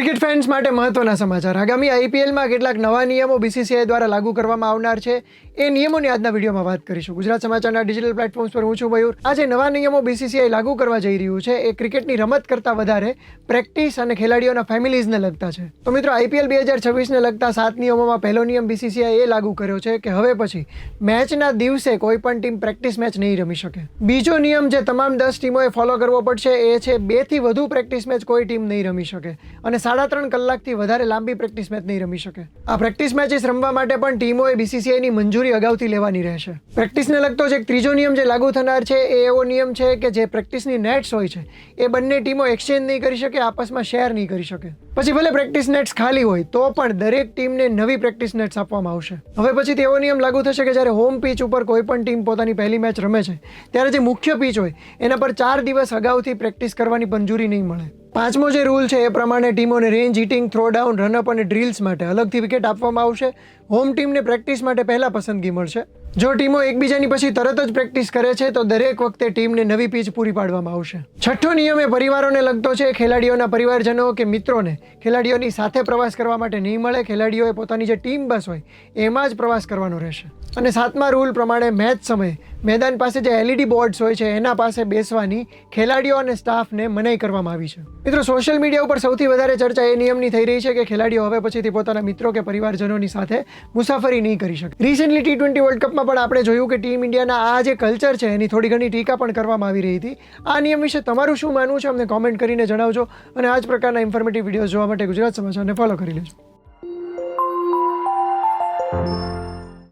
Cricket fans માટે મહત્વના સમાચાર. આગામી આઈપીએલમાં કેટલાક નવા નિયમો બીસીસીઆઈ દ્વારા લાગુ કરવામાં આવનાર છે. એ નિયમોની આજના વિડીયોમાં વાત કરીશું. ગુજરાત સમાચારના ડિજિટલ પ્લેટફોર્મ્સ પર હું છું મયુર. આજે નવા નિયમો બીસીસીઆઈ લાગુ કરવા જઈ રહ્યું છે એ ક્રિકેટની રમત કરતાં વધારે પ્રેક્ટિસ અને ખેલાડીઓના ફેમિલીઝને લગતા છે. તો મિત્રો, આઈપીએલ 2026ને લગતા 7 નિયમોમાં પહેલો નિયમ બીસીસીઆઈ એ લાગુ કર્યો છે કે હવે પછી મેચના દિવસે કોઈ પણ ટીમ પ્રેક્ટિસ મેચ નહીં રમી શકે. બીજો નિયમ જે તમામ 10 ટીમોએ ફોલો કરવો પડશે એ છે 2 થી વધુ પ્રેક્ટિસ મેચ કોઈ ટીમ નહીં રમી શકે અને 3.5 કલાકથી વધારે લાંબી પ્રેક્ટિસ મેચ નહીં રમી શકે. આ પ્રેક્ટિસ મેચીસ રમવા માટે પણ ટીમોએ બીસીસીઆઈની મંજૂરી અગાઉથી લેવાની રહેશે. પ્રેક્ટિસને લગતો જે ત્રીજો નિયમ જે લાગુ થનાર છે એ એવો નિયમ છે કે જે પ્રેક્ટિસની નેટ્સ હોય છે એ બંને ટીમો એક્સચેન્જ નહીં કરી શકે, આપસમાં શેર નહીં કરી શકે. પછી ભલે પ્રેક્ટિસ નેટ્સ ખાલી હોય તો પણ દરેક ટીમને નવી પ્રેક્ટિસ નેટ્સ આપવામાં આવશે. હવે પછી એવો નિયમ લાગુ થશે કે જ્યારે હોમ પીચ ઉપર કોઈ પણ ટીમ પોતાની પહેલી મેચ રમે છે ત્યારે જે મુખ્ય પીચ હોય એના પર 4 દિવસ અગાઉથી પ્રેક્ટિસ કરવાની મંજૂરી નહીં મળે. 5મો જે રૂલ છે એ પ્રમાણે ટીમોને range, hitting, throw down, run-up અને ડ્રિલ્સ માટે અલગથી વિકેટ આપવામાં આવશે. હોમ ટીમને પ્રેક્ટિસ માટે પહેલા પસંદગી મળશે. જો ટીમો એકબીજાની પછી તરત જ પ્રેક્ટિસ કરે છે તો દરેક વખતે ટીમને નવી પીચ પૂરી પાડવામાં આવશે. 6થો નિયમ એ પરિવારોને લગતો છે. ખેલાડીઓના પરિવારજનો કે મિત્રોને ખેલાડીઓની સાથે પ્રવાસ કરવા માટે નહીં મળે. ખેલાડીઓએ પોતાની જે ટીમ બસ હોય એમાં જ પ્રવાસ કરવાનો રહેશે. અને 7મા રૂલ પ્રમાણે મેચ સમયે મેદાન પાસે જે એલઈડી બોર્ડ્સ હોય છે એના પાસે બેસવાની ખેલાડીઓ અને સ્ટાફને મનાઈ કરવામાં આવી છે. મિત્રો, સોશિયલ મીડિયા ઉપર સૌથી વધારે ચર્ચા એ નિયમની થઈ રહી છે કે ખેલાડીઓ હવે પછીથી પોતાના મિત્રો કે પરિવારજનોની સાથે મુસાફરી નહીં કરી શકે. રિસેન્ટલી T20 વર્લ્ડ કપમાં પણ આપણે જોયું કે ટીમ ઇન્ડિયાના આ જે કલ્ચર છે એની થોડી ઘણી ટીકા પણ કરવામાં આવી રહી હતી. આ નિયમ વિશે તમારું શું માનવું છે અમને કોમેન્ટ કરીને જણાવજો અને આ જ પ્રકારના ઇન્ફોર્મેટિવ વિડીયો જોવા માટે ગુજરાત સમાચારને ફોલો કરી લેજો.